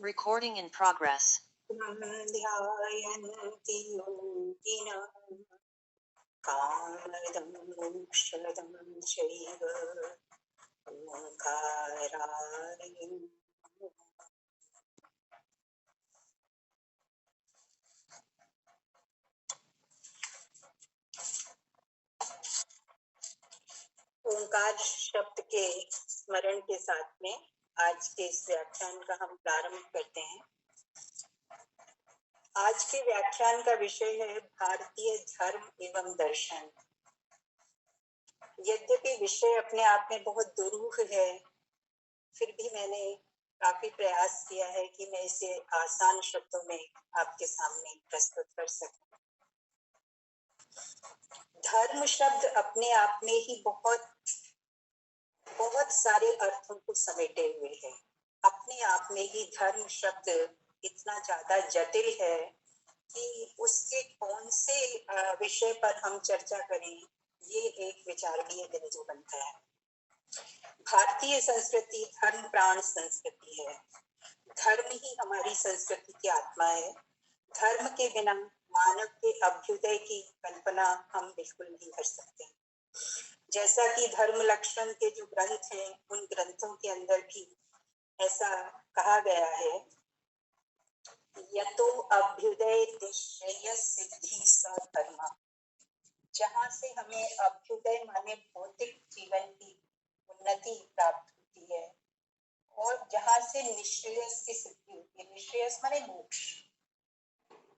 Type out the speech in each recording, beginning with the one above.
Recording in progress. ध्यायन्ति योगिनः कामदं मोक्षदं चैव ओंकाराय। ओंकार शब्द के स्मरण के साथ में आज के इस व्याख्यान का हम प्रारंभ करते हैं। आज के व्याख्यान का विषय है भारतीय धर्म एवं दर्शन। यद्यपि विषय अपने आप में बहुत दुरूह है, फिर भी मैंने काफी प्रयास किया है कि मैं इसे आसान शब्दों में आपके सामने प्रस्तुत कर सकूं। धर्म शब्द अपने आप में ही बहुत सारे अर्थों को समेटे हुए है। अपने आप में ही धर्म शब्द इतना ज्यादा जटिल है कि उसके कौन से विषय पर हम चर्चा करें, ये एक विचारणीय बिंदु बनता है। भारतीय संस्कृति धर्म प्राण संस्कृति है। धर्म ही हमारी संस्कृति की आत्मा है। धर्म के बिना मानव के अभ्युदय की कल्पना हम बिल्कुल नहीं कर सकते। जैसा कि धर्म लक्षण के जो ग्रंथ हैं, उन ग्रंथों के अंदर भी ऐसा कहा गया है, यतो अभ्युदय श्रेयस सिद्धि स धर्म। जहाँ से हमें अभ्युदय माने भौतिक जीवन की उन्नति प्राप्त होती है और जहाँ से निश्रेयस की सिद्धि होती है। निश्रेयस माने मोक्ष।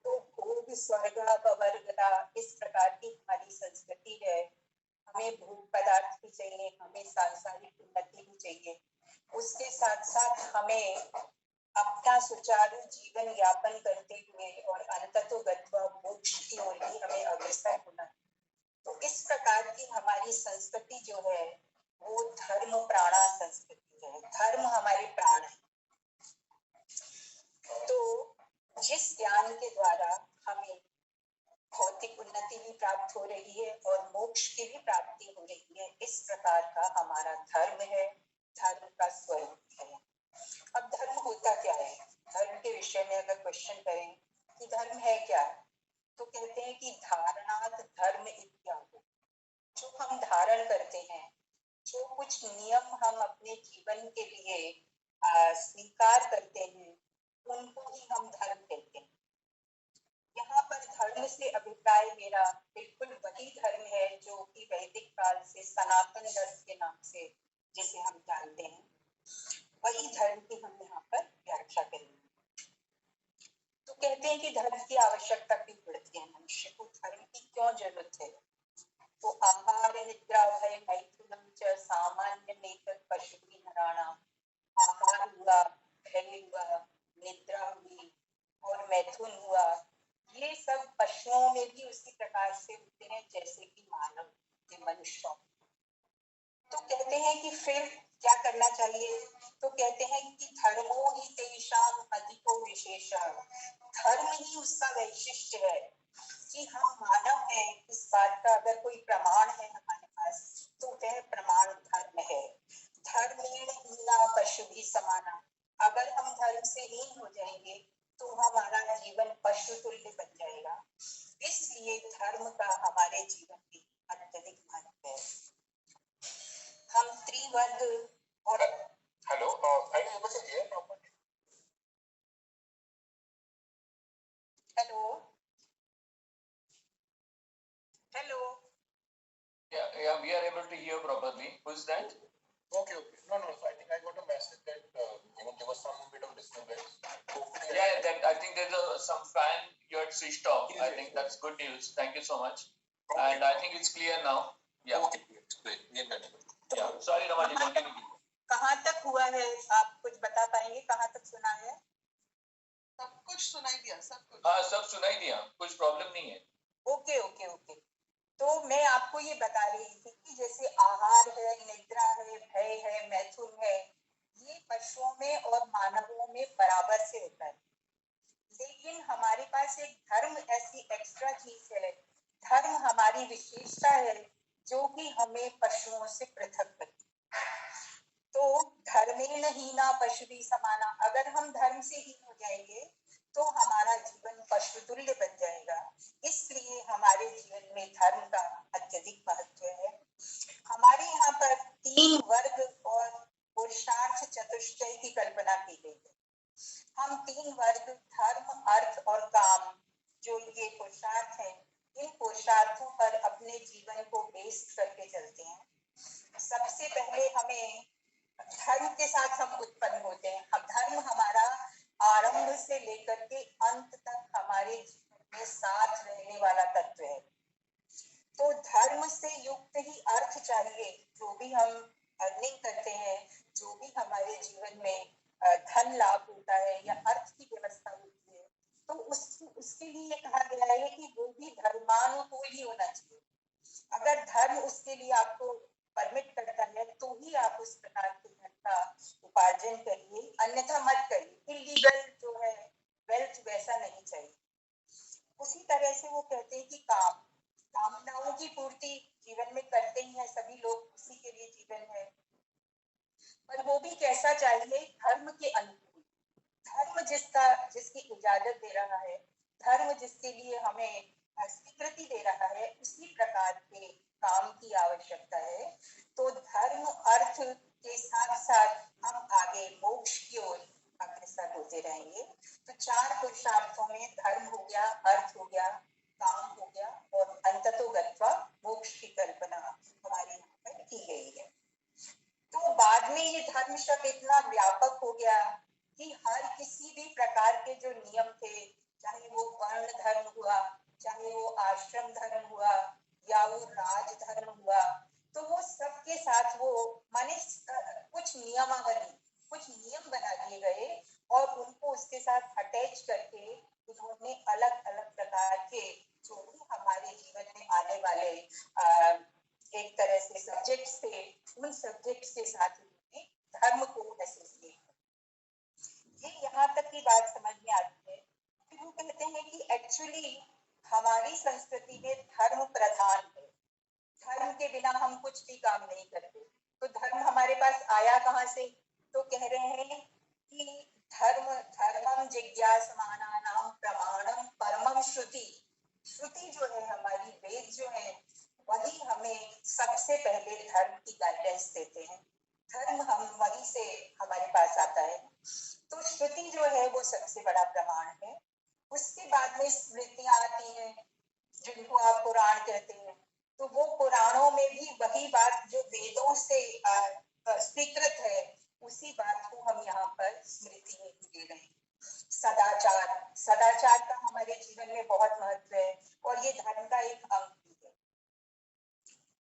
तो भोग स्वर्ग अपवर्गता इस प्रकार की हमारी संस्कृति है। हमें भोग पदार्थ भी चाहिए, हमें सांसारिक उन्नति भी चाहिए, उसके साथ साथ हमें अपना सुचारू जीवन यापन करते हुए और अंततोगत्वा मोक्ष की ओर भी हमें अग्रसर होना है। तो इस प्रकार की हमारी संस्कृति जो है वो धर्म प्राणा संस्कृति है। धर्म हमारे प्राण है। तो जिस ज्ञान के द्वारा हमें भौतिक उन्नति भी प्राप्त हो रही है और मोक्ष की भी प्राप्ति हो रही है, इस प्रकार का हमारा धर्म है। धर्म का स्वरूप है। अब धर्म होता क्या है? धर्म के विषय में अगर क्वेश्चन करें कि धर्म है क्या, तो कहते हैं कि धारणात धर्म इत्यादि। जो हम धारण करते हैं, जो कुछ नियम हम अपने जीवन के लिए स्वीकार करते हैं, उनको ही हम धर्म कहते हैं। यहाँ पर धर्म से अभिप्राय मेरा बिल्कुल वही धर्म है जो कि वैदिक काल से सनातन धर्म के नाम से जिसे हम जानते हैं, वही धर्म की हम यहाँ पर व्याख्या करेंगे। तो कहते हैं कि धर्म की आवश्यकता क्यों पड़ती है, मनुष्य को धर्म की क्यों जरूरत है? तो आहार निद्रा भय मैथुनम च सामान्य नेतृत्व पशु नराणाम। आहार हुआ, भय हुआ, निद्रा हुई और मैथुन हुआ, ये सब पशुओं में भी उसी प्रकार से होते हैं जैसे कि मानव के मनुष्यों। तो कहते हैं कि फिर क्या करना चाहिए? तो कहते हैं कि धर्मो ही तेषाम अधिको विशेष। धर्म ही उसका वैशिष्ट्य है कि हम मानव हैं। इस बात का अगर कोई प्रमाण है हमारे पास तो वह प्रमाण धर्म है। धर्मेण हीना पशु भी समाना। अगर हम धर्म से हीन हो जाएंगे तो हमारा जीवन पशु तुल्य बन जाएगा। इसलिए धर्म का हमारे जीवन में अत्यधिक महत्व है। हम त्रिवर्ग और hello hello hello Yeah, we are able to hear properly. Who's that? Okay. No. I think I got a message that there was some bit of disturbance. Yeah, that I think there's some fan you had switched off. I think that's good news. Thank you so much. Okay. And I think it's clear now. Yeah. Okay. Great. Yeah. Sorry, Rama ji, continue. कहाँ तक हुआ है? आप कुछ बता पाएंगे कहाँ तक सुना है? सब कुछ सुनाई दिया, सब कुछ। हाँ, सब सुनाई दिया, कुछ प्रॉब्लम नहीं है। ओके। तो मैं आपको ये बता रही थी कि जैसे आहार है, निद्रा है, भय है, मैथुन है, ये पशुओं में और मानवों में बराबर से होता है। लेकिन हमारे पास एक धर्म ऐसी एक्स्ट्रा चीज है। धर्म हमारी विशेषता है जो कि हमें पशुओं से पृथक करती है। तो धर्मेण हीना पशुभी समाना, अगर हम धर्म से हीन हो जाएंगे तो हमारा जीवन पशु तुल्य बन जाएगा। इसलिए हमारे जीवन में धर्म का अत्यधिक महत्व है। हमारे यहाँ पर 3 वर्ग और पुरुषार्थ चतुष्टय की कल्पना की गई है। हम 3 वर्ग धर्म, अर्थ और काम, जो ये पुरुषार्थ है, इन पुरुषार्थों पर अपने जीवन को बेस करके चलते हैं। सबसे पहले हमें धर्म के साथ हम उत्पन्न होते हैं। अब धर्म हमारा आरंभ से लेकर के अंत तक हमारे जीवन में साथ रहने वाला तत्व है। तो धर्म से युक्त ही अर्थ चाहिए। जो भी हम अर्निंग करते हैं, जो भी हमारे जीवन में धन लाभ होता है या अर्थ की व्यवस्था होती है, तो उसके लिए कहा गया है कि वो भी धर्मानुकूल ही होना चाहिए। अगर धर्म उसके लिए आपको परमिट करता है तो ही आप उस प्रकार के धन का उपार्जन करिए, अन्यथा मत करिए। इलीगल जो है वेल्थ वैसा नहीं चाहिए। उसी तरह से वो कहते हैं कि कामनाओं की पूर्ति जीवन में करते ही हैं सभी लोग, उसी के लिए जीवन है, पर वो भी कैसा चाहिए? धर्म के अनुकूल। धर्म जिसकी इजाजत दे रहा है, धर्म जिसके लिए हमें स्वीकृति दे रहा है, उसी प्रकार के काम की आवश्यकता है। तो धर्म अर्थ के साथ साथ हम आगे मोक्ष की ओर अग्रसर होते रहेंगे। तो 4 पुरुषार्थों में धर्म हो गया, अर्थ हो गया, काम हो गया और अंततो गत्वा मोक्ष की कल्पना हमारे यहाँ पर की गई है। तो बाद में ये धर्म शब्द इतना व्यापक हो गया कि हर किसी भी प्रकार के जो नियम थे, चाहे वो वर्ण धर्म हुआ, चाहे वो आश्रम धर्म हुआ या वो राज धर्म हुआ, तो वो सबके साथ वो माने कुछ नियमावली, कुछ नियम बना दिए गए और उनको उसके साथ अटैच करके उन्होंने अलग अलग प्रकार के जो भी हमारे जीवन में आने वाले एक तरह से सब्जेक्ट्स थे, उन सब्जेक्ट्स के साथ उन्होंने धर्म को एसोसिएट किया। ये यहाँ तक की बात समझ में आती है। फिर वो कहते हैं कि एक्चुअली हमारी संस्कृति में धर्म प्रधान है। धर्म के बिना हम कुछ भी काम नहीं करते। तो धर्म हमारे पास आया कहाँ से? तो कह रहे हैं कि धर्मम जिज्ञासमानानां प्रमाणम परमम श्रुति। श्रुति जो है हमारी, वेद जो है, वही हमें सबसे पहले धर्म की गाइडेंस देते हैं। धर्म हम वहीं से हमारे पास आता है। तो श्रुति जो है वो सबसे बड़ा प्रमाण है। उसके बाद में स्मृतियां आती हैं, जिनको आप पुराण कहते हैं। तो वो पुराणों में भी वही बात जो वेदों से स्वीकृत है, उसी बात को हम यहाँ पर स्मृति में दे रहे हैं। सदाचार का हमारे जीवन में बहुत महत्व है और ये धर्म का एक अंग भी है।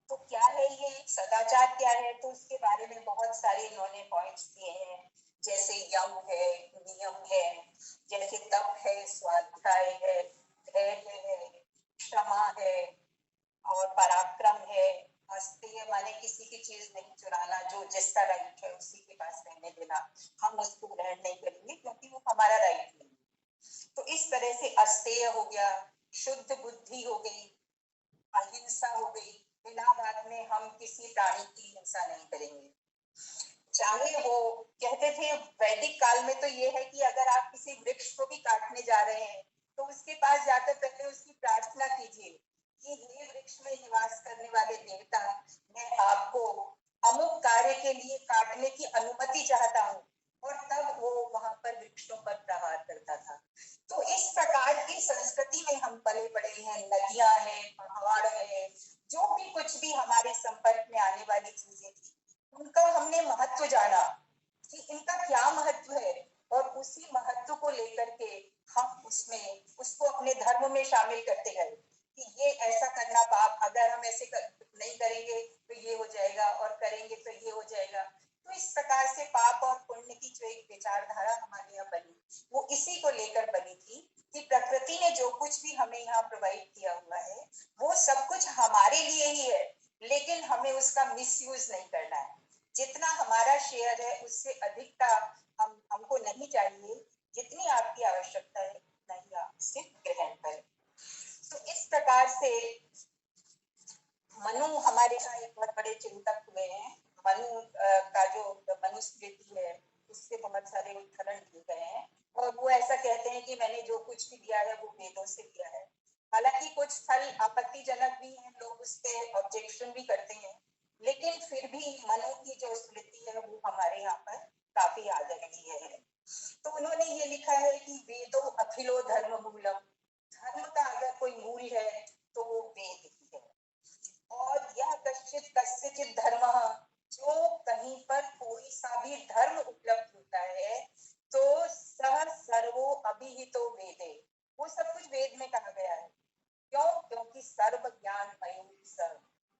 तो क्या है ये सदाचार, क्या है? तो उसके बारे में बहुत सारे इन्होंने पॉइंट्स दिए हैं, जैसे यम है, नियम है, जैसे तप है, स्वाध्याय है, धैर्य है, क्षमा है और पराक्रम है। अस्तेय माने किसी की चीज नहीं चुराना, जो जिसका राइट है उसी के पास रहने देना, हम उसको ग्रहण नहीं करेंगे क्योंकि वो हमारा राइट नहीं। तो इस तरह से अस्तेय हो गया, शुद्ध बुद्धि हो गई, अहिंसा हो गई, बिना बात में हम किसी प्राणी की हिंसा नहीं करेंगे। चाहे वो कहते थे वैदिक काल में तो ये है कि अगर आप किसी वृक्ष को भी काटने जा रहे हैं तो उसके पास जाकर पहले उसकी प्रार्थना कीजिए कि हे वृक्ष में निवास करने वाले देवता, मैं आपको अमुक कार्य के लिए काटने की अनुमति चाहता हूँ, और तब वो वहां पर वृक्षों पर प्रहार करता था। तो इस प्रकार की संस्कृति में हम पले बड़े हैं। नदियां हैं, पहाड़ है, जो भी कुछ भी हमारे संपर्क में आने वाली चीजें थी, उनका हमने महत्व जाना कि इनका क्या महत्व है, और उसी महत्व को लेकर के हम उसको अपने धर्म में शामिल करते गए कि ये ऐसा करना पाप, अगर हम ऐसे नहीं करेंगे तो ये हो जाएगा और करेंगे तो ये हो जाएगा। तो इस प्रकार से पाप और पुण्य की जो एक विचारधारा हमारे यहाँ बनी, वो इसी को लेकर बनी थी कि प्रकृति ने जो कुछ भी हमें यहाँ प्रोवाइड किया हुआ है वो सब कुछ हमारे लिए ही है, लेकिन हमें उसका मिसयूज नहीं करना है। जितना हमारा शेयर है उससे अधिक का हमको नहीं चाहिए। जितनी आपकी आवश्यकता है उतना ही आप उसे ग्रहण करें। तो इस प्रकार से मनु हमारे यहाँ एक बहुत बड़े चिंतक हुए हैं। मनु का जो मनुस्मृति उससे बहुत सारे उदाहरण दिए गए हैं और वो ऐसा कहते हैं कि मैंने जो कुछ भी दिया है वो वेदों से दिया है। हालांकि कुछ स्थल आपत्तिजनक भी हैं, लोग उस पे ऑब्जेक्शन भी करते हैं, लेकिन फिर भी मनु की जो स्मृति है वो हमारे यहाँ पर काफी आदरणीय है। तो उन्होंने ये लिखा है कि वेदो अखिलो धर्म मूलम, धर्म का अगर कोई मूल है तो वो वेद ही है। और यह कस्यचित धर्म, जो कहीं पर कोई सा भी धर्म उपलब्ध होता है तो सह सर्वो अभिहितो वेदे, वो सब कुछ वेद में कहा गया है। क्यों? क्योंकि सर्व ज्ञान मयूर,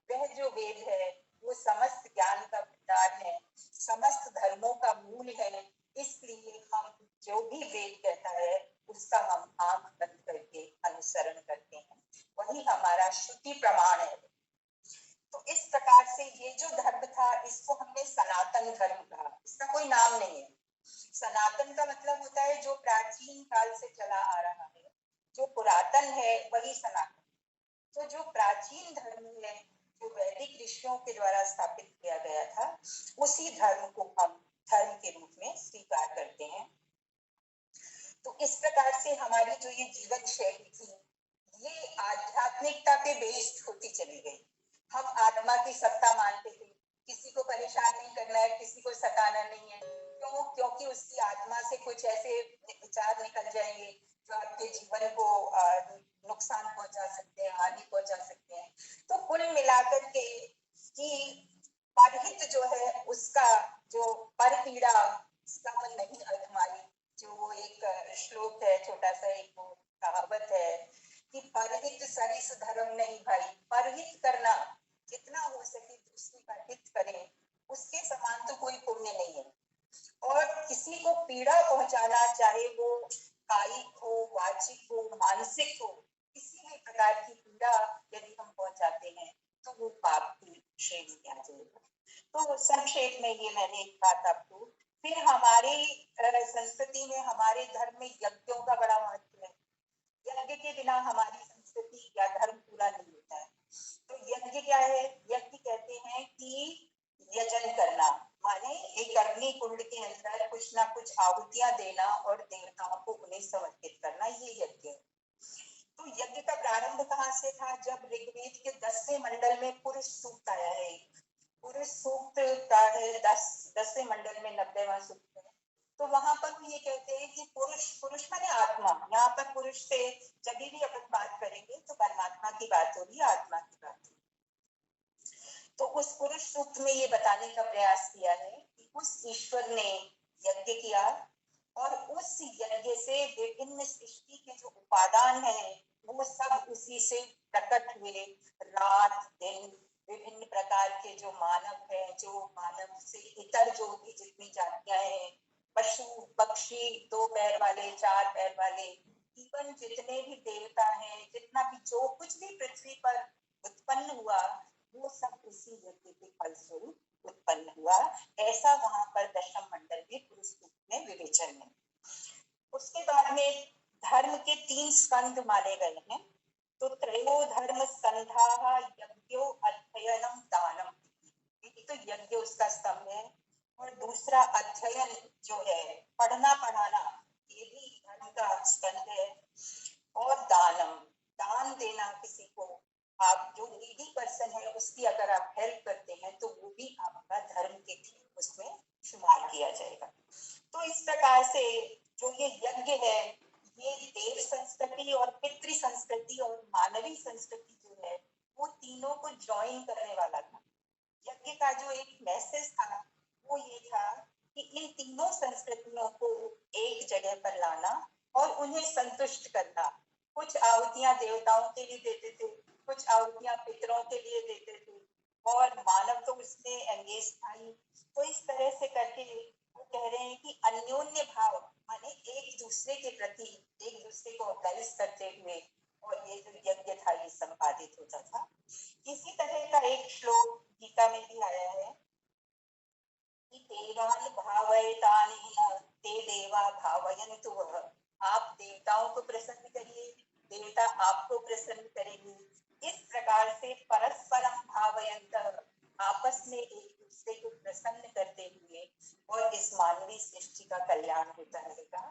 वह जो वेद है वो समस्त ज्ञान का भंडार है, समस्त धर्मों का मूल है। इसलिए हम जो भी वेद कहता है उसका हम आंख बंद करके अनुसरण करते हैं, वही हमारा श्रुति प्रमाण है। तो इस प्रकार से ये जो धर्म था इसको हमने सनातन धर्म कहा, इसका कोई नाम नहीं है। सनातन का मतलब होता है जो प्राचीन काल से चला आ रहा है, जो पुरातन है वही सनातन। तो जो प्राचीन धर्म है, जो वैदिक ऋषियों के द्वारा स्थापित किया गया था, उसी धर्म को हम धर्म के रूप में स्वीकार करते हैं। तो इस प्रकार से हमारी जो ये जीवन शैली थी ये आध्यात्मिकता पे बेस्ड होती चली गई। हम आत्मा की सत्ता मानते थे, किसी को परेशान नहीं करना है, किसी को सताना नहीं है। क्यों? क्योंकि उसकी आत्मा से कुछ ऐसे विचार निकल जाएंगे जो आपके जीवन को नुकसान पहुंचा सकते हैं, हानि पहुंचा सकते हैं। तो कुल मिलाकर के कि परहित जो है उसका जो पर पीड़ा सम नहीं अधमाई, जो वो एक श्लोक है, छोटा सा एक वो कहावत है कि परहित सरिस धर्म नहीं भाई। परहित करना, जितना हो सके दूसरे का हित करें, उसके समान तो कोई पुण्य नहीं है। और किसी को पीड़ा पहुंचाना, चाहे वो कायिक हो, वाचिक हो, मानसिक हो, किसी भी प्रकार की पीड़ा यदि हम पहुंचाते हैं तो वो पाप की श्रेणी में आ जाएगा। तो संक्षेप में ये मैंने एक बात आपको। फिर हमारी संस्कृति में, हमारे धर्म में यज्ञों का बड़ा महत्व है। यज्ञ के बिना हमारी संस्कृति या धर्म पूरा नहीं होता है। तो यज्ञ क्या है? यज्ञ कहते हैं कि यजन करना, माने एक अग्नि कुंड के अंदर कुछ ना कुछ आहुतियां देना और देवताओं को उन्हें समर्पित करना, ये यज्ञ है। तो यज्ञ का प्रारंभ कहाँ से था? जब ऋग्वेद के 10वें मंडल में पुरुष सूक्त आया है। पुरुष सूक्त का है 10वें मंडल में 90वां सूक्त है। तो वहां पर वो ये कहते हैं कि पुरुष माने आत्मा। यहाँ पर पुरुष से जब भी अपन बात करेंगे तो परमात्मा की बात होगी, आत्मा की बात होगी। तो उस पुरुष सूक्त में ये बताने का प्रयास किया है कि उस ईश्वर ने यज्ञ किया और उस यज्ञ से विभिन्न सृष्टि के जो उपादान है वो सब उसी से प्रकट हुए। रात दिन, विभिन्न प्रकार के जो मानव है, जो मानव से इतर जो भी जितनी जातियां हैं, पशु पक्षी, 2 पैर वाले, 4 पैर वाले, इवन जितने भी देवता हैं, जितना भी जो कुछ भी पृथ्वी पर उत्पन्न हुआ वो सब उसी यज्ञ के फलस्वरूप उत्पन्न हुआ। ऐसा वहां पर दशम मंडल में पुरुष सूक्त में विवेचन है। उसके बाद में धर्म के 3 स्कंद माने गए हैं। तो त्रयो धर्म स्कंधा यज्ञो अध्ययनम दानम, एक तो यज्ञ उसका स्तंभ है और दूसरा अध्ययन जो है पढ़ना पढ़ाना, ये भी धर्म का स्कंद है। और दानम, दान देना किसी को, आप जो नीडी पर्सन है उसकी अगर आप हेल्प करते हैं तो वो भी आपका धर्म के उसमें शुमार किया जाएगा। तो इस प्रकार से जो ये यज्ञ है ये देव संस्कृति और पितृ संस्कृति और मानवीय संस्कृति जो है वो तीनों को ज्वाइन करने वाला था। यज्ञ का जो एक मैसेज था वो ये था कि इन तीनों संस्कृतियों को एक जगह पर लाना और उन्हें संतुष्ट करना। कुछ आहुतियां देवताओं के लिए देते थे, कुछ आहुतियां पितरों के लिए देते थे और मानव तो उसमें एंगेज था ही। तो इस तरह से करके वो कह रहे हैं कि अन्योन्य भाव माने एक दूसरे के प्रति एक दूसरे को अप्लाइज करते हुए और ये जो यज्ञ था ये संपादित होता था। इसी तरह का एक श्लोक गीता में भी आया है कि देवान भावयतानि ते देवा भावयन्तु वः, आप देवताओं को प्रसन्न करिए, देवता आपको प्रसन्न करेंगे। इस प्रकार से परस्परम भावयन्तः, आपस में एक सृष्टि को प्रसन्न करते हुए और इस मानवीय सृष्टि का कल्याण होता रहेगा।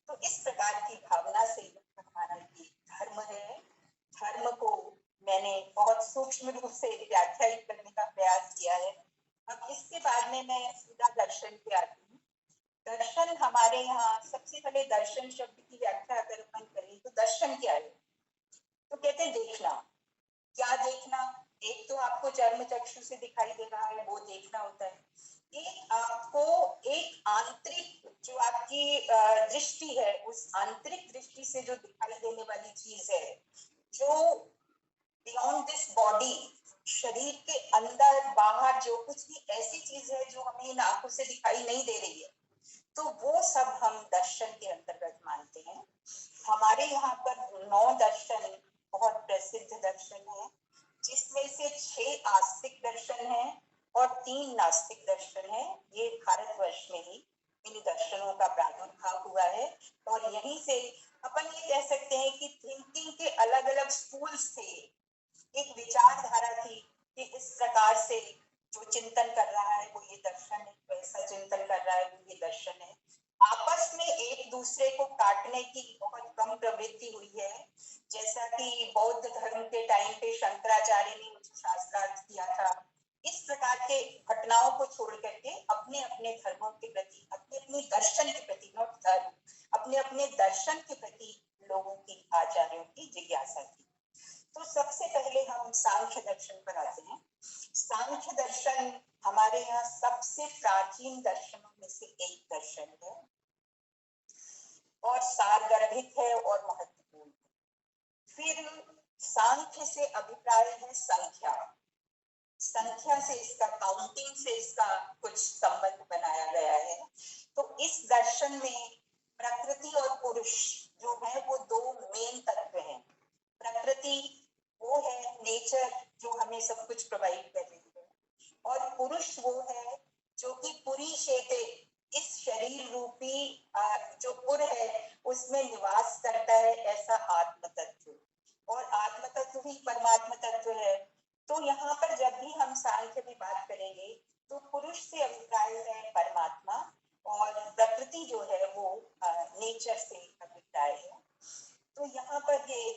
तो इस प्रकार की भावना से हमारा ये धर्म है। धर्म को मैंने बहुत सूक्ष्म रूप से व्याख्यायित करने का प्रयास किया है। अब इसके बाद में मैं सीधा दर्शन पे आती हूँ। दर्शन हमारे यहाँ सबसे पहले दर्शन शब्द की व्याख्या अगर अपन करें तो दर्शन क्या है? तो कहते हैं देखना। क्या देखना? एक तो आपको चर्म चक्षु से दिखाई दे रहा है, वो देखना होता है। एक आपको एक आंतरिक जो आपकी दृष्टि है, उस आंतरिक दृष्टि से जो दिखाई देने वाली चीज है, जो बियॉन्ड दिस बॉडी, शरीर के अंदर बाहर जो कुछ भी ऐसी चीज है जो हमें इन आंखों से दिखाई नहीं दे रही है, तो वो सब हम दर्शन के अंतर्गत मानते हैं। हमारे यहाँ पर 9 दर्शन बहुत प्रसिद्ध दर्शन है, जिसमें से 6 आस्तिक दर्शन है और 3 नास्तिक दर्शन है। ये भारतवर्ष में ही इन दर्शनों का प्रादुर्भाव हुआ है और यहीं से अपन ये कह सकते हैं कि थिंकिंग के अलग अलग स्कूल्स थे। एक विचारधारा थी कि इस प्रकार से जो चिंतन कर रहा है वो ये दर्शन है, वैसा चिंतन कर रहा है वो ये दर्शन है। आपस में एक दूसरे को काटने की बहुत कम प्रवृत्ति हुई है। जैसा कि बौद्ध धर्म के टाइम पे शंकराचार्य ने शास्त्रार्थ किया था, इस प्रकार के घटनाओं को छोड़ करके अपने अपने धर्मों के प्रति, अपने अपने दर्शन के प्रति, नॉट धर्म, अपने अपने दर्शन के प्रति लोगों की, आचार्यों की जिज्ञासा थी। तो सबसे पहले हम सांख्य दर्शन पर आते हैं। सांख्य दर्शन हमारे यहाँ सबसे प्राचीन दर्शनों में से एक दर्शन है और सारगर्भित है और महत्वपूर्ण है। फिर सांख्य से अभिप्राय है संख्या। संख्या से इसका, काउंटिंग से इसका कुछ संबंध बनाया गया है। तो इस दर्शन में प्रकृति और पुरुष जो है वो 2 मेन तत्व हैं। प्रकृति वो है नेचर जो हमें सब कुछ प्रोवाइड कर रही है, और पुरुष वो है जो कि पूरी शेते, इस शरीर रूपी जो पुर है उसमें निवास करता है, ऐसा आत्म तत्व, और आत्म तत्व ही परमात्मा तत्व है। तो यहाँ पर जब भी हम सांख्य में बात करेंगे तो पुरुष से अभिप्राय है परमात्मा और प्रकृति जो है वो नेचर से अभिप्राय है। तो यहाँ पर ये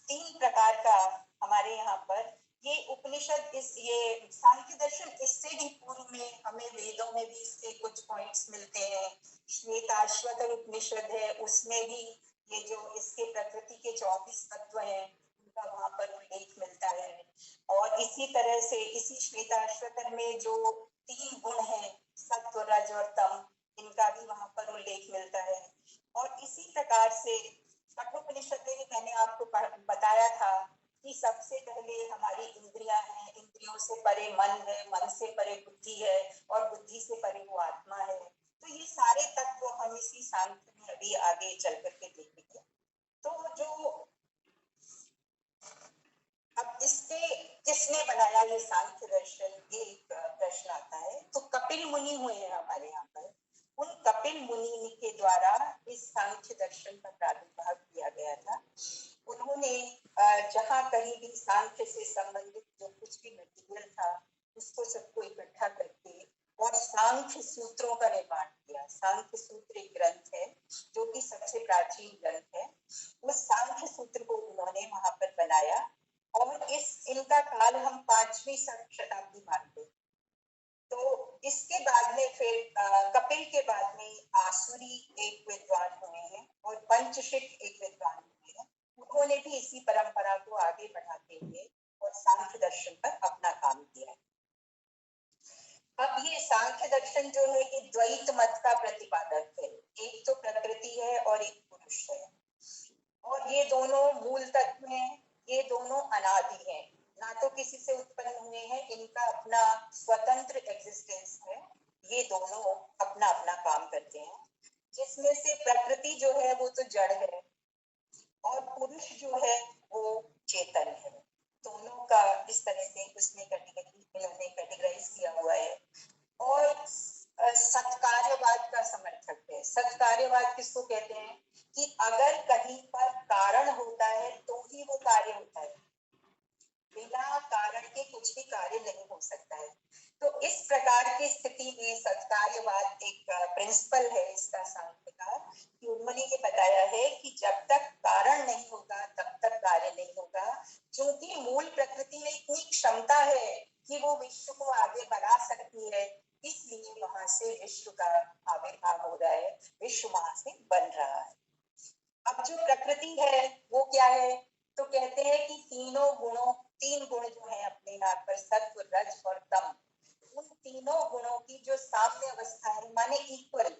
3 प्रकार का हमारे यहाँ पर ये उपनिषद, इस ये सांख्य दर्शन इससे भी पूर्व में हमें वेदों में भी इसके कुछ पॉइंट्स मिलते हैं। श्वेताश्वतर उपनिषद है, उसमें भी ये जो इसके प्रकृति के 24 तत्व हैं उनका वहां पर उल्लेख मिलता है। और इसी तरह से इसी श्वेताश्वतर में जो 3 गुण हैं, सत्व, रज और तम, इनका भी वहां पर उल्लेख मिलता है। और इसी प्रकार से कठोपनिषद में भी मैंने आपको बताया था कि सबसे पहले हमारी इंद्रियां हैं, इंद्रियों से परे मन है, मन से परे बुद्धि है और बुद्धि से परे वो आत्मा है। तो ये सारे तत्व हम इसी सांख्य में अभी आगे चल करके देखेंगे। तो जो अब इसके किसने बनाया ये सांख्य दर्शन, ये एक प्रश्न आता है। तो कपिल मुनि हुए हैं हमारे यहाँ पर। उन कपिल मुनि के द्वारा इस सांख्य दर्शन का प्रादुर्भाव किया गया था। उन्होंने जहाँ कहीं भी सांख्य से संबंधित जो कुछ भी मटेरियल था उसको सबको इकट्ठा करके और सांख्य सूत्रों का निर्माण किया। सांख्य सूत्र एक ग्रंथ है जो कि सबसे प्राचीन ग्रंथ है। उस सांख्य सूत्र को उन्होंने वहां पर बनाया और इनका काल हम 5वीं शताब्दी मानते हैं। तो इसके बाद में फिर कपिल के बाद में आसुरी एक विद्वान हुए हैं और पंचशिख एक विद्वान हुए हैं। उन्होंने भी इसी परंपरा को आगे बढ़ाते हुए और सांख्य दर्शन पर अपना काम किया। अब ये सांख्य दर्शन जो है ये द्वैत मत का प्रतिपादक है। एक तो प्रकृति है और एक पुरुष है, और ये दोनों मूल तत्व हैं, ये दोनों अनादि हैं, ना तो किसी से उत्पन्न हुए हैं, इनका अपना स्वतंत्र एग्जिस्टेंस है। ये दोनों अपना अपना काम करते हैं, जिसमें से प्रकृति जो है वो तो जड़ है और पुरुष जो है वो चेतन है। दोनों का इस तरह से उसमें इन्होंने कैटेगराइज किया हुआ है। और सत्कार्यवाद का समर्थक है। सत्कार्यवाद किसको कहते हैं कि अगर कहीं पर कारण होता है तो ही वो कार्य होता है, बिना कारण के कुछ भी कार्य नहीं हो सकता है। तो इस प्रकार की स्थिति में सत्कार्यवाद एक प्रिंसिपल है इसका सांख्य का, कि उन्होंने ये बताया है कि जब तक कारण नहीं होगा तब तक कार्य नहीं होगा। क्योंकि मूल प्रकृति में इतनी क्षमता है कि वो विश्व को आगे बढ़ा सकती है, इसलिए वहां से विश्व का आविर्भाव हो रहा है, विश्व वहां से बन रहा है। अब जो प्रकृति है वो क्या है, तो कहते हैं कि तीन गुण जो है अपने यहाँ पर सत्व, रज और तम, उन तीनों गुणों की जो साम्य अवस्था है, माने इक्वल,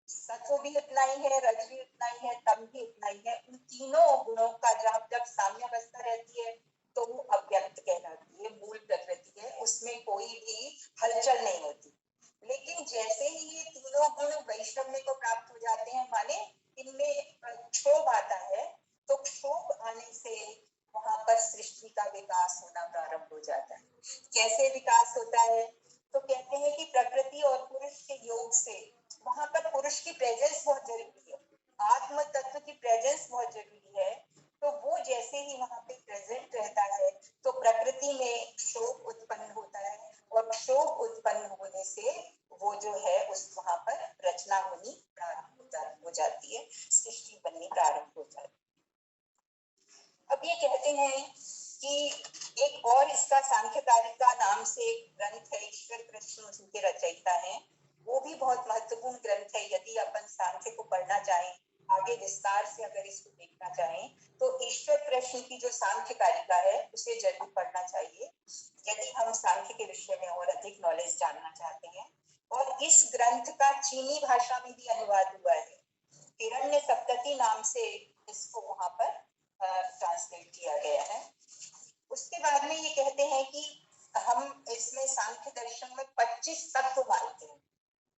सत्व भी उतना ही है, रज भी उतना ही है, तम भी उतना ही है, उन तीनों गुणों का जब साम्य अवस्था रहती है तो वो अव्यक्त कहलाती है, मूल प्रकृति है, उसमें कोई भी हलचल नहीं होती। लेकिन जैसे ही ये तीनों गुण वैषम्य को प्राप्त हो जाते हैं, माने इनमें क्षोभ आता है, तो क्षोभ आने से वहां पर सृष्टि का विकास होना प्रारंभ हो जाता है। कैसे विकास होता है, तो कहते हैं कि प्रकृति और पुरुष के योग से वहां पर पुरुष की प्रेजेंस बहुत जरूरी है, आत्म तत्व की प्रेजेंस बहुत जरूरी है। तो वो जैसे ही वहां पे प्रेजेंट रहता है तो प्रकृति में क्षोभ उत्पन्न होता है, और क्षोभ उत्पन्न होने से वो जो है उस वहां पर रचना होनी प्रारंभ हो जाती है, सृष्टि बननी प्रारंभ हो जाती है। अब ये कहते हैं कि एक और इसका सांख्यकारिका नाम से एक ग्रंथ है, ईश्वर कृष्ण उनके रचयिता हैं, वो भी बहुत महत्वपूर्ण ग्रंथ है। यदि अपन सांख्य को पढ़ना चाहें, आगे विस्तार से अगर इसको देखना चाहें, तो ईश्वर कृष्ण की जो सांख्यकारिका है उसे जरूर पढ़ना चाहिए, यदि हम सांख्य के विषय में और अधिक नॉलेज जानना चाहते हैं। और इस ग्रंथ का चीनी भाषा में भी अनुवाद हुआ है, हिरण्य सप्तती नाम से इसको वहां पर ट्रांसलेट किया गया है। उसके बाद में ये कहते हैं कि हम इसमें सांख्य दर्शन में 25 तत्व मानते हैं,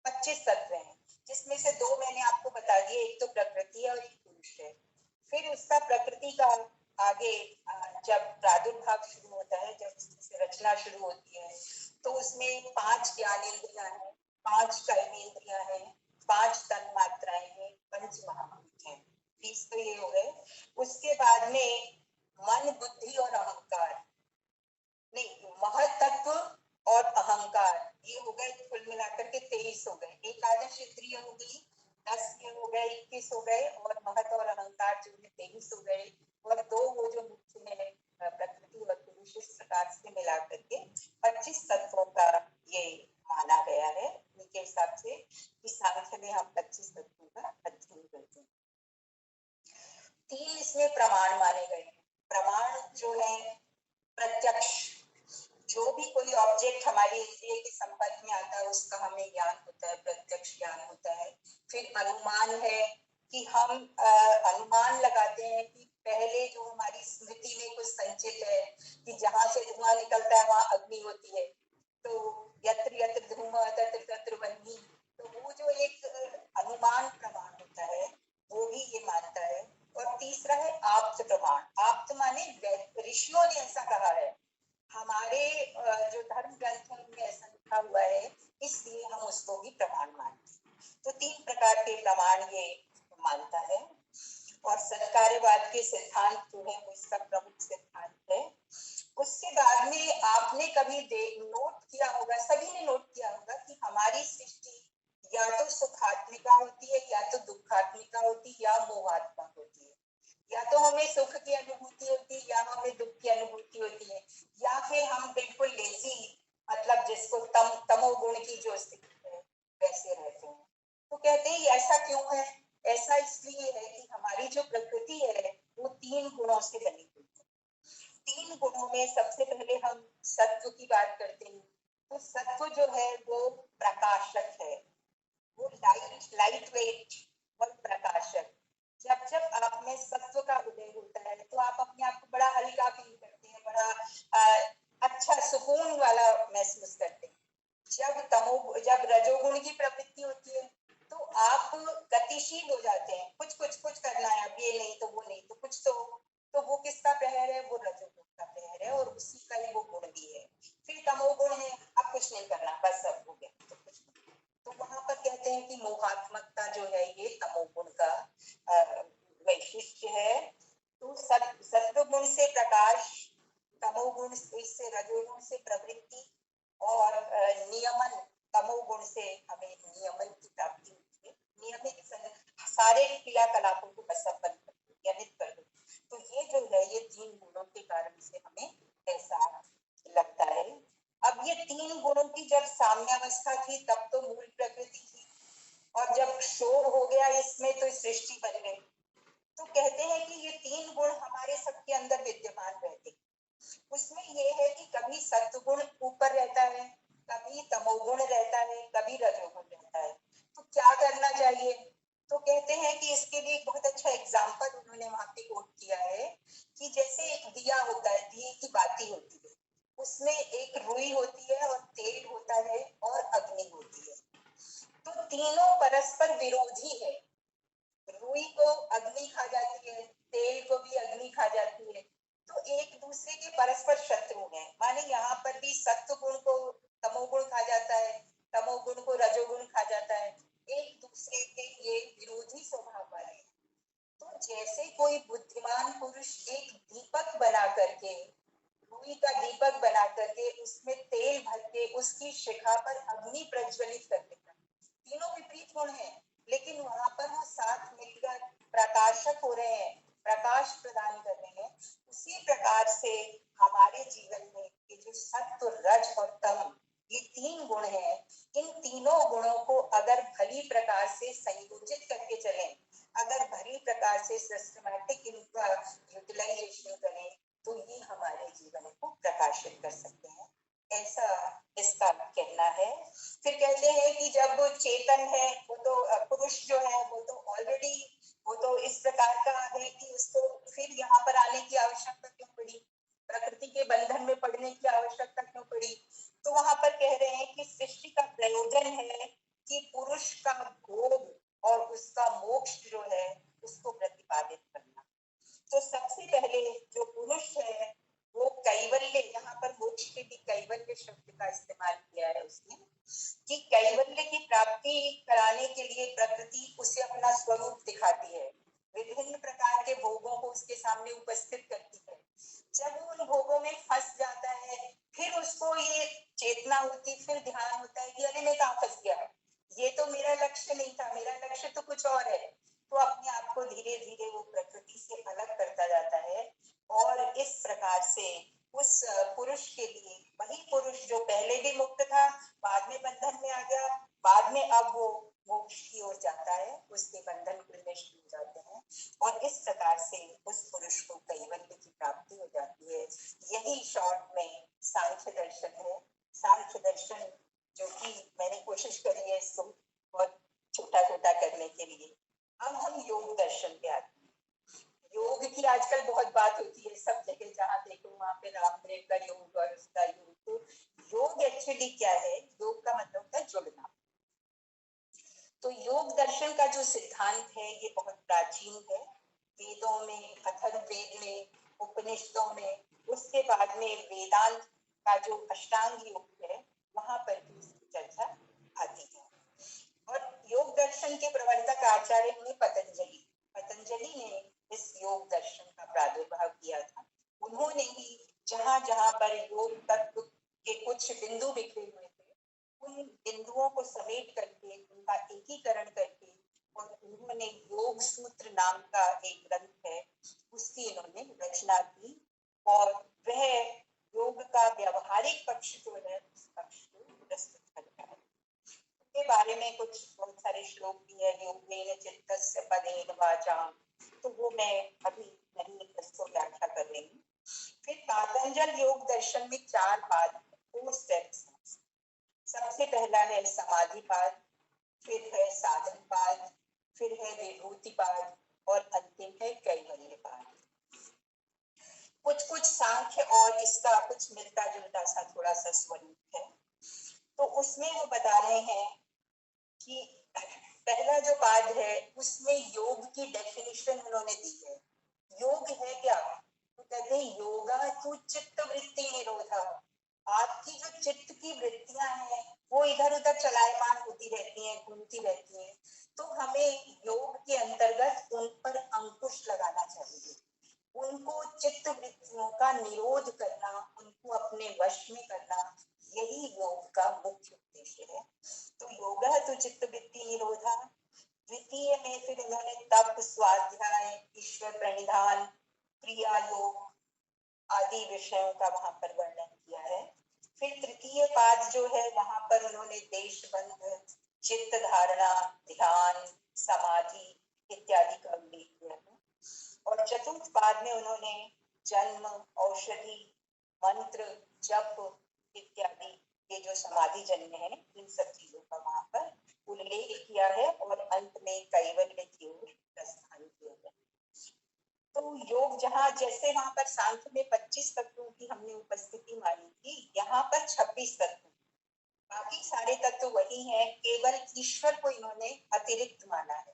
25 तत्व हैं, जिसमें से 2 मैंने आपको बता दिए, एक तो प्रकृति है और एक पुरुष है। फिर उसका प्रकृति का आगे जब प्रादुर्भाव शुरू होता है, जब उससे रचना शुरू होती है, तो उसमें 5 ज्ञानेंद्रियां हैं, 5 कर्मेंद्रियां हैं, 5 तन्मात्राएं हैं, 5 महाभूत हैं, 20 तो ये हो गए। उसके बाद में मन, बुद्धि और अहंकार, नहीं, महत्त्व और अहंकार, ये हो गए कुल मिलाकर के 23 हो गए। एकादश इंद्रिय हो गई, 10 ये हो गए, 21 हो गए, और महत्व और अहंकार जो है 23 हो गए, और 2 वो जो मुख्य है प्रकृति और पुरुष, इस प्रकार से मिलाकर के 25 तत्वों का ये माना गया है। उनके हिसाब से इस सांख्य में हम 25 तत्वों का अध्ययन करते हैं। 3 इसमें प्रमाण माने गए। प्रमाण जो है प्रत्यक्ष, जो भी कोई ऑब्जेक्ट हमारी इंद्रिय के संपर्क में आता है उसका हमें ज्ञान होता है, प्रत्यक्ष ज्ञान होता है। फिर अनुमान है कि हम अनुमान लगाते हैं कि पहले जो हमारी स्मृति में कुछ संचित है कि जहां से धुआं निकलता है वहां अग्नि होती है, तो यत्र यत्र धूमः तत्र तत्र वह्नि, तो वो जो एक अनुमान प्रमाण होता है वो भी ये मानता है। और तीसरा है आप्त प्रमाण। आप्त माने ऋषियों ने ऐसा कहा है, हमारे जो धर्म ग्रंथ है उनमें ऐसा लिखा हुआ है, इसलिए हम उसको भी प्रमाण मानते हैं। तो 3 प्रकार के प्रमाण ये मानता है। और सत्कार्यवाद के सिद्धांत जो है वो इसका प्रमुख सिद्धांत है। उसके बाद में आपने कभी नोट किया होगा, सभी ने नोट किया होगा कि हमारी सृष्टि या तो सुखात्मिका होती है, या तो दुखात्मिका होती है, या मोहात्मक होती है। या तो हमें सुख की अनुभूति होती है, या हमें दुख की अनुभूति होती है, या फिर हम बिल्कुल लेजी, मतलब जिसको तमोगुण की जो स्थिति है वैसे रहते हैं। तो कहते हैं ऐसा क्यों है? ऐसा इसलिए है कि हमारी जो प्रकृति है वो 3 गुणों से बनी हुई है। 3 गुणों में सबसे पहले हम सत्व की बात करते हैं। तो सत्व जो है वो प्रकाशक है, वो लाइट वेट और प्रकाशक। जब जब आप में सत्व का उदय होता है तो आप अपने आप को बड़ा हल्का फील करते हैं, बड़ा अच्छा सुकून वाला महसूस करते हैं। जब रजोगुण की प्रवृत्ति होती है तो आप गतिशील हो जाते हैं, कुछ करना है, अब ये नहीं तो वो नहीं तो कुछ तो वो किसका प्रहर है? वो रजोगुण का प्रहर है, और उसी का ही वो गुण भी है। फिर तमोगुण है, अब कुछ नहीं करना, बस सब हो गया, तो कुछ नहीं। तो वहां पर कहते हैं कि मोहात्मकता जो है ये तमोगुण का वैशिष्ट्य है। तो सत्व गुण से प्रकाश, तमोगुण से रजोगुण से प्रवृत्ति, और नियमन, तमोगुण से हमें नियमन की प्राप्ति होती है। नियमित सारे क्रियाकलापों को असफल नियमित कर दो, तो ये जो है ये 3 गुणों के कारण से हमें ऐसा लगता है। अब ये 3 गुणों की जब साम्यावस्था थी तब तो मूल प्रकृति थी, और जब शोर हो गया इसमें तो सृष्टि बन गई। तो कहते हैं कि ये 3 गुण हमारे सबके अंदर विद्यमान रहते हैं। उसमें ये है कि कभी सत्वगुण ऊपर रहता है, कभी तमोगुण रहता है, कभी रजोगुण रहता है। तो क्या करना चाहिए? तो कहते हैं कि इसके लिए एक बहुत अच्छा एग्जाम्पल उन्होंने वहां पे कोट किया है कि जैसे एक दिया होता है, दिए की बाती होती है, उसमें एक रुई होती है और तेल होता है और अग्नि होती है। तो तीनों परस्पर विरोधी है। रुई को अग्नि खा जाती है, तेल को भी अग्नि खा जाती है, तो एक दूसरे के परस्पर शत्रु हैं। माने यहाँ पर भी सत्व गुण को तमोगुण खा जाता है, तमोगुण को रजोगुण खा जाता है, एक दूसरे के ये विरोधी स्वभाव वाले हैं। तो जैसे कोई बुद्धिमान पुरुष एक दीपक बना करके, रुई का दीपक बना करके उसमें तेल भर के उसकी शिखा पर अग्नि प्रज्वलित कर देता है। तीनों विपरीत गुण हैं, लेकिन वहां पर वो साथ मिलकर प्रकाशक हो रहे हैं, प्रकाश प्रदान कर रहे हैं। उसी प्रकार से हमारे जीवन में ये जो सत्व, रज और तम, ये 3 गुण हैं, इन तीनों गुणों को अगर भली प्रकार से संयोजित करके चलें, अगर भली प्रकार से सिस्टमैटिक इनका यूटिलाइजेशन करें, तो ये हमारे जीवन को प्रकाशित कर सकते हैं, ऐसा इसका कहना है। फिर कहते हैं कि जब चेतन है वो तो पुरुष जो है वो तो ऑलरेडी वो तो इस प्रकार का है कि उसको फिर यहाँ पर आने की आवश्यकता क्यों पड़ी, प्रकृति के बंधन में पड़ने की आवश्यकता क्यों पड़ी? तो वहां पर कह रहे हैं कि सृष्टि का प्रयोजन है कि पुरुष का भोग और उसका मोक्ष जो है उसको प्रतिपादित करना। तो सबसे पहले जो पुरुष है वो कैवल्य, यहाँ पर मोक्ष के भी कैवल्य शब्द का इस्तेमाल किया है उसने, कि कैवल्य की प्राप्ति कराने के लिए प्रकृति उसे अपना स्वरूप दिखाती है, विभिन्न प्रकार के भोगों को उसके सामने उपस्थित करती है। जब वो उन भोगों में फंस जाता है, फिर उसको ये चेतना होती, फिर ध्यान होता है कि अरे मैं कहाँ फंस गया, ये तो मेरा लक्ष्य नहीं था, मेरा लक्ष्य तो कुछ और है। तो अपने आप को धीरे धीरे वो प्रकृति से अलग करता जाता है, और इस प्रकार से उस पुरुष के लिए, वही पुरुष जो पहले भी मुक्त था, बाद में बंधन में आ गया, बाद में अब वो मोक्ष की ओर जाता है, उसके बंधन खुलने शुरू हो जाते हैं, और इस प्रकार से उस पुरुष को कैवल्य की प्राप्ति हो जाती है। यही शॉर्ट में सांख्य दर्शन है। सांख्य दर्शन जो कि मैंने कोशिश करी है इसको बहुत छोटा छोटा करने के लिए। अब हम योग दर्शन पे आते हैं। योग की आजकल बहुत बात होती है, सब जगह जहाँ देखो वहां पे रामदेव का योग और उसका योग। तो योग एक्चुअली क्या है? योग का मतलब होता है जुड़ना। तो योग दर्शन का जो सिद्धांत है ये बहुत प्राचीन है, वेदों में, अथर्ववेद में, उपनिषदों में, उसके बाद में वेदांत का जो अष्टांग योग है वहां पर भी इसकी चर्चा आती है। और योग दर्शन के प्रवर्तक आचार्य हुए पतंजलि। पतंजलि ने इस योग दर्शन का प्रादुर्भाव किया था। उन्होंने ही जहां जहां पर योग तत्व के कुछ बिंदु बिखरे हुए थे, उन बिंदुओं को समेट करके, उनका एकीकरण करके, और उन्होंने योग सूत्र नाम का एक ग्रंथ है उसकी इन्होंने रचना की, और वह योग का व्यवहारिक पक्ष जो है उस पक्ष को प्रस्तुत करता है। के बारे में कुछ बहुत सारे श्लोक भी है, योगेन चित्तस्य पदेन वाचाम, तो वो मैं अभी नहीं इसको व्याख्या कर रही हूँ। फिर पातंजल योग दर्शन में 4 पाद, 4 स्टेप्स। सबसे पहला है समाधि पाद, फिर है साधन पाद, फिर है विभूति पाद, और अंतिम है कैवल्य पाद। कुछ सांख्य और इसका कुछ मिलता जुलता सा थोड़ा सा स्वरूप है। तो उसमें वो बता रहे हैं कि पहला जो पाद है उसमें योग की डेफिनेशन उन्होंने दी है। योग है क्या? तो कहते हैं योगा तु चित्त वृत्ति निरोधा। आपकी जो चित्त की वृत्तियां हैं वो इधर उधर चलायमान होती रहती हैं, घूमती रहती हैं, तो हमें योग के अंतर्गत उन पर अंकुश लगाना चाहिए, उनको चित्त वृत्तियों का निरोध करना, उनको अपने वश में करना, यही योग फिर उन्होंने तप, स्वाध्याय, ईश्वर प्रणिधान, क्रिया योग आदि विषयों का वहां पर वर्णन किया है। फिर तृतीय पाद जो है वहां पर उन्होंने देशबंध, चित्त धारणा, ध्यान, समाधि इत्यादि का उल्लेख किया है। और चतुर्थ पाद में उन्होंने जन्म, औषधि, मंत्र, जप इत्यादि ये जो समाधि जन्य है इन सब चीजों का वहां पर उल्लेख किया है और अंत में कैवल्य की ओर प्रस्थान किया है। तो योग जहाँ जैसे वहां पर सांख्य में 25 तत्वों की हमने उपस्थिति मानी थी, यहाँ पर 26 तत्व, बाकी सारे तत्व वही हैं, केवल ईश्वर को इन्होंने अतिरिक्त माना है।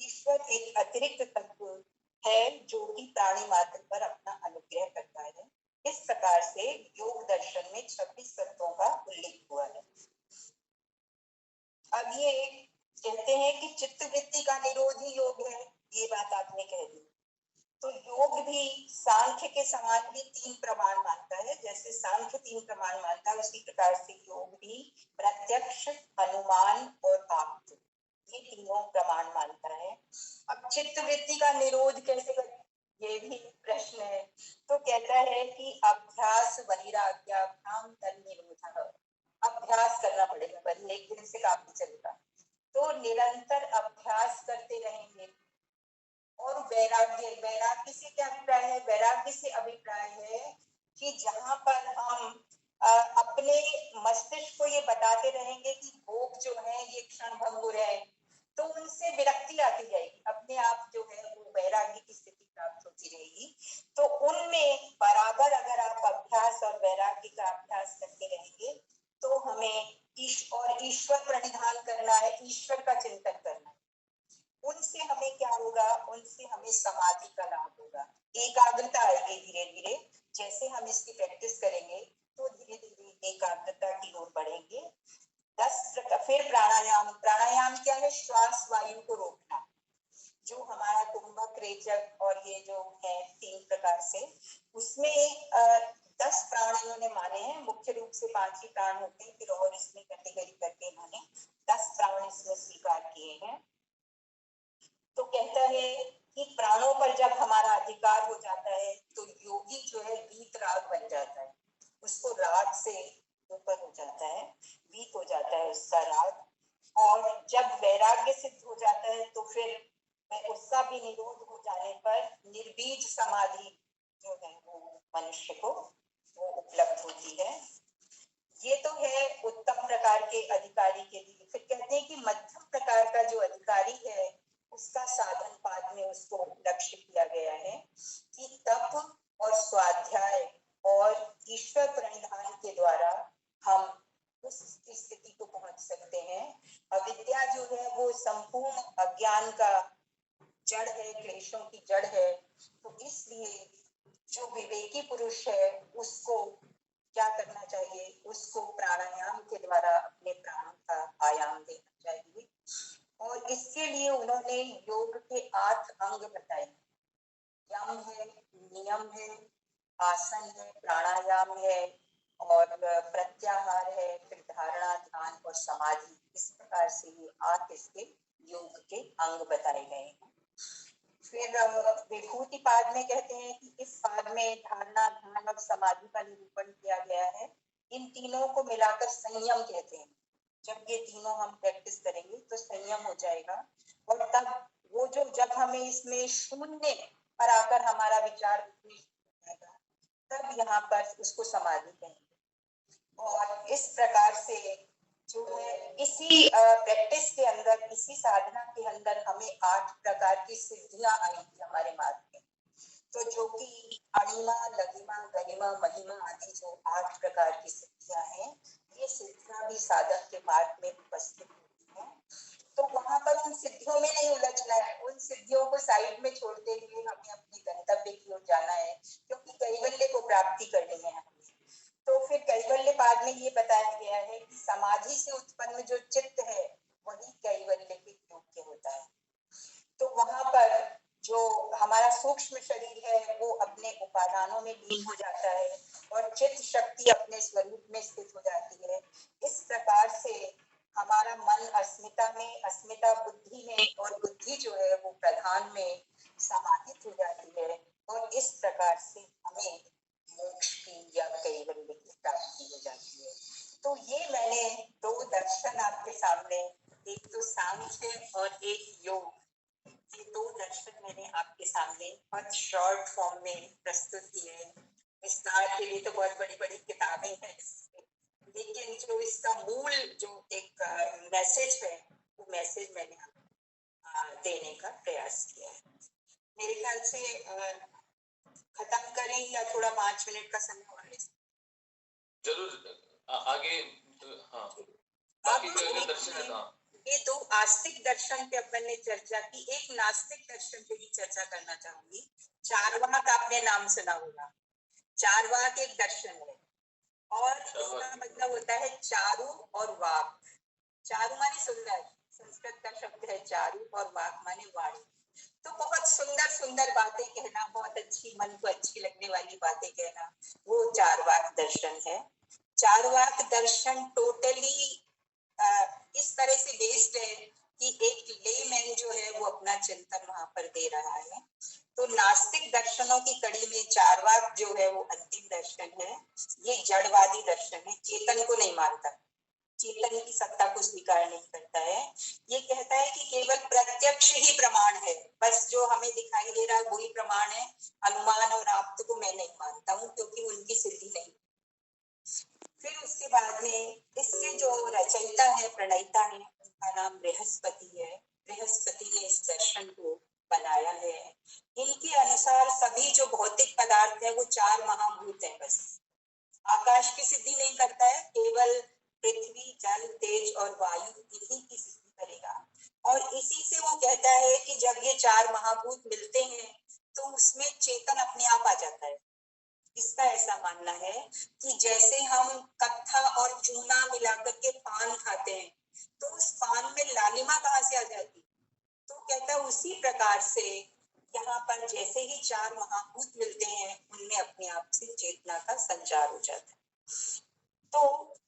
ईश्वर एक अतिरिक्त तत्व है जो कि प्राणी मात्र पर अपना अनुग्रह करता है। इस प्रकार से योग दर्शन में 26 तत्वों का उल्लेख हुआ है। अब ये कहते हैं कि चित्त वृत्ति का निरोध ही योग है, ये बात आपने कह दी। तो योग भी सांख्य के समान भी 3 प्रमाण मानता है। जैसे सांख्य 3 प्रमाण मानता है उसी प्रकार से योग भी प्रत्यक्ष, अनुमान और आप्त ये तीनों प्रमाण मानता है। अब चित्त वृत्ति का निरोध कैसे करें, ये भी प्रश्न है। तो कहता है कि अभ्यास वैराग्याभ्याम तन्निरोधः, अभ्यास करना पड़ेगा, बस एक दिन से काम नहीं चलेगा। तो निरंतर अभ्यास करते रहेंगे। और वैराग्य से क्या अभिप्राय है? वैराग्य से अभिप्राय है कि जहां पर हम अपने मस्तिष्क को ये बताते रहेंगे कि भोग जो है ये क्षण भंगुर है, तो उनसे विरक्ति आती जाएगी, अपने आप जो है वो वैराग्य की स्थिति प्राप्त होती रहेगी। तो उनमें बराबर अगर आप अभ्यास और वैराग्य का अभ्यास करते रहेंगे तो हमें ईश्वर प्रणिधान करना है, ईश्वर का चिंतन करना है। उनसे हमें क्या होगा? उनसे हमें समाधि का लाभ होगा, एकाग्रता आएगी धीरे धीरे। जैसे हम इसकी प्रैक्टिस करेंगे तो धीरे धीरे एकाग्रता की ओर बढ़ेंगे। फिर प्राणायाम, प्राणायाम क्या है? श्वास वायु को रोकना, जो हमारा कुंभक, रेचक और ये जो है 3 प्रकार से, उसमें 10 प्राण इन्होंने माने हैं। मुख्य रूप से 5 ही प्राण होते हैं, फिर और इसमें कैटेगरी करके इन्होंने 10 प्राण इसमें स्वीकार किए हैं। तो कहता है कि प्राणों पर जब हमारा अधिकार हो जाता है तो योगी जो है वीत राग बन जाता है, उसको राग से ऊपर हो जाता है, वीत हो जाता है उसका राग। और जब वैराग्य सिद्ध हो जाता है तो फिर उसका भी निरोध हो जाने पर निर्बीज समाधि जो है वो मनुष्य को वो उपलब्ध होती है। ये तो है उत्तम प्रकार के अधिकारी के लिए। फिर कहते हैं कि मध्यम प्रकार का जो अधिकारी है उसका साधन पाद में उसको लक्ष्य किया गया है कि तप और स्वाध्याय और ईश्वर प्रणिधान के द्वारा हम उस स्थिति को पहुंच सकते हैं। अविद्या जो है वो संपूर्ण अज्ञान का जड़ है, क्लेशों की जड़ है। तो इसलिए जो विवेकी पुरुष है उसको क्या करना चाहिए? उसको प्राणायाम के द्वारा अपने प्राणों का आयाम देना चाहिए। और इसके लिए उन्होंने योग के 8 अंग बताए। यम है, नियम है, आसन है, प्राणायाम है और प्रत्याहार है, फिर धारणा, ध्यान और समाधि। इस प्रकार से ये 8 इसके योग के अंग बताए गए हैं। फिर विभूति पाद में कहते हैं कि इस पाद में धारणा, ध्यान और समाधि का निरूपण किया गया है। इन तीनों को मिलाकर संयम कहते हैं। जब ये तीनों हम प्रैक्टिस करेंगे तो संयम हो जाएगा। और तब वो जो जब हमें इसमें शून्य पर आकर हमारा विचार हो जाएगा, तब यहाँ पर उसको समाधि कहेंगे। और इस प्रकार से जो है इसी प्रैक्टिस के अंदर, इसी साधना के अंदर हमें 8 प्रकार की सिद्धियां आई थी हमारे मार्ग में। तो जो कि अणिमा, लघिमा, गरिमा, महिमा आदि जो 8 प्रकार की सिद्धियां हैं, ये सिद्धियां भी साधक के मार्ग में उपस्थित होती हैं। तो वहां पर उन सिद्धियों में नहीं उलझना है, उन सिद्धियों को साइड में छोड़ते हुए हमें अपने गंतव्य की ओर जाना है, क्योंकि कैवल्य को प्राप्ति करनी है हमें। तो फिर कैवल्य पाद में ये बताया गया है कि समाधि से उत्पन्न जो चित्त है वही कैवल्य के योग्य होता है। तो वहां पर जो हमारा सूक्ष्म शरीर है वो अपने उपादानों में लीन हो जाता है और चित्त शक्ति अपने स्वरूप में स्थित हो जाती है। प्रकार से हमारा मन अस्मिता में, अस्मिता बुद्धि में और बुद्धि जो स्थान में समाहित हो जाती है और इस प्रकार से हमें मोक्ष की या कैवल्य की प्राप्ति हो जाती है। तो ये मैंने दो दर्शन आपके सामने, एक तो सांख्य और एक योग, ये दो दर्शन मैंने आपके सामने बहुत शॉर्ट फॉर्म में प्रस्तुत किए हैं। विस्तार के लिए तो बहुत बड़ी बड़ी किताबें हैं, लेकिन जो इसका मूल जो एक मैसेज है वो मैसेज मैंने देने का प्रयास किया है। मेरे ख्याल से खत्म करें या थोड़ा 5 मिनट का समय और ले सकते जरूर आगे। हाँ, बाकी जो अगले दर्शन है। हाँ, ये दो आस्तिक दर्शन पे अपन ने चर्चा की, एक नास्तिक दर्शन पे भी चर्चा करना चाहूंगी। चारवाक आपने नाम सुना होगा। चारवाक एक दर्शन है और इसका मतलब होता है चारु और वाक। चारु माने सुंदर, संस्कृत का शब्द है चारु, और वाक माने वाणी। तो बहुत सुंदर सुंदर बातें कहना, बहुत अच्छी, मन को अच्छी लगने वाली बातें कहना, वो चारवाक दर्शन है। चारवाक दर्शन टोटली इस तरह से बेस्ड है कि एक लेमैन जो है वो अपना चिंतन वहां पर दे रहा है। तो नास्तिक दर्शनों की कड़ी में चारवाक जो है वो अंतिम दर्शन है। ये जड़वादी दर्शन है, चेतन को नहीं मानता, चेतन की सत्ता को स्वीकार नहीं करता है। ये कहता है कि केवल प्रत्यक्ष ही प्रमाण है, बस जो हमें दिखाई दे रहा है वही प्रमाण है। अनुमान और आप्त को मैं नहीं मानता हूँ क्योंकि उनकी सिद्धि नहीं। फिर उसके बाद में इसके जो रचयिता है, प्रणयिता है, उनका नाम बृहस्पति है। बृहस्पति ने इस दर्शन को बनाया है। इनके अनुसार सभी जो भौतिक पदार्थ है वो चार महाभूत है, बस आकाश की सिद्धि नहीं करता है, केवल पृथ्वी, जल, तेज और वायु इन्हीं की सिद्धि करेगा। और इसी से वो कहता है कि जब ये चार महाभूत मिलते हैं तो उसमें चेतन अपने आप आ जाता है। इसका ऐसा मानना है कि जैसे हम कत्था और चूना मिलाकर के पान खाते हैं तो उस पान में लालिमा कहाँ से आ जाती, तो कहता है उसी प्रकार से यहाँ पर जैसे ही चार महाभूत मिलते हैं उनमें अपने आप से चेतना का संचार हो जाता है। तो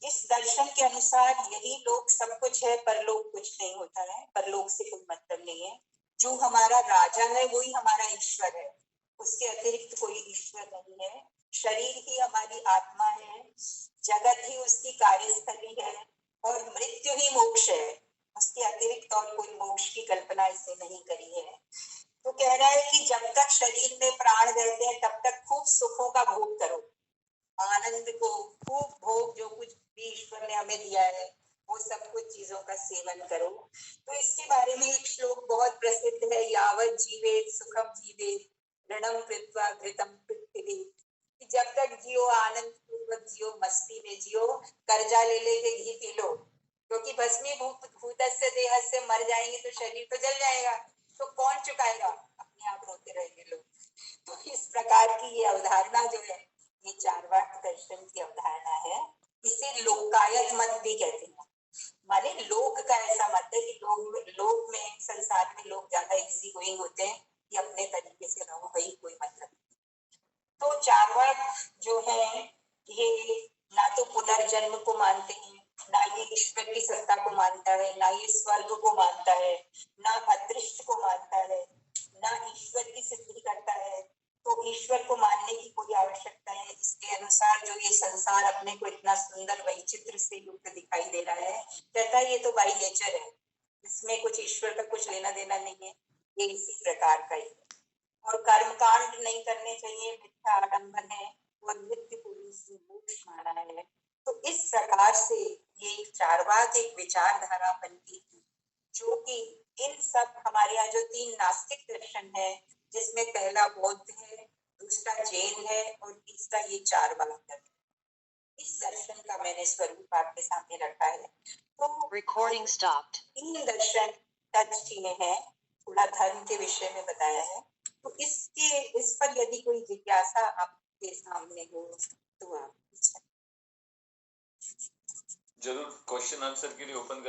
इस दर्शन के अनुसार यही लोक सब कुछ है, परलोक कुछ नहीं होता है, परलोक से कोई मतलब नहीं है। जो हमारा राजा है वही हमारा ईश्वर है, उसके अतिरिक्त कोई ईश्वर नहीं है। शरीर ही हमारी आत्मा है, जगत ही उसकी कार्यस्थली है और मृत्यु ही मोक्ष है, उसके अतिरिक्त और कोई मोक्ष की कल्पना इसने नहीं करी है। तो कह रहा है कि जब तक शरीर में प्राण रहते हैं तब तक खूब सुखों का भोग करो, आनंद को खूब भोग, जो कुछ भी ईश्वर ने हमें दिया है वो सब कुछ चीजों का सेवन करो। तो इसके बारे में एक श्लोक बहुत प्रसिद्ध है, यावत जीवेत सुखम जीवेत ऋणम कृत्वा घृतम पिबेत। जब तक जियो आनंद पूर्वक जियो, मस्ती में जियो, कर्जा ले लेके घी पी लो, क्योंकि भस्मीभूतस्य देहस्य, मर जाएंगे तो शरीर तो जल जाएगा, तो कौन चुकाएगा, अपने आप रोते रहेंगे लोग। तो इस प्रकार की ये अवधारणा जो है ये चारवाक दर्शन की अवधारणा है। इसे लोकायत मत भी कहते हैं, माने लोक का ऐसा मत है कि लोक में, संसार में लोग ज्यादा इजी गोइंग होते हैं कि अपने तरीके से रहो, वही कोई मतलब। तो चारवाक जो है ये ना तो पुनर्जन्म को मानते हैं, ना ये ईश्वर की सत्ता को मानता है, ना ये स्वर्ग को मानता है, ना अदृश्य को मानता है, ना ईश्वर की सिद्धि करता है। तो ईश्वर को मानने की कोई आवश्यकता है। इसके अनुसार जो ये संसार अपने को इतना सुंदर वैचित्र से युक्त दिखाई दे रहा है, कहता है ये तो बाई नेचर है, इसमें कुछ ईश्वर का कुछ लेना देना नहीं है, ये इसी प्रकार का ही है। और कर्मकांड नहीं करने चाहिए, मिथ्या आडंबर है और नित्य पुरुष मोक्ष माना है। तो इस प्रकार से ये चारवाक एक विचारधारा बनती थी, जो कि इन सब हमारे यहाँ जो तीन नास्तिक दर्शन है, जिसमें पहला बौद्ध है, दूसरा जैन है और तीसरा ये चारवाक दर्शन, इस दर्शन का मैंने स्वरूप आपके सामने रखा है। तो Recording stopped. तीन दर्शन टच किए हैं, थोड़ा धर्म के विषय में बताया है। तो इस पर यदि कोई जिज्ञासा आपके सामने हो तो आप जरूर क्वेश्चन आंसर के लिए ओपन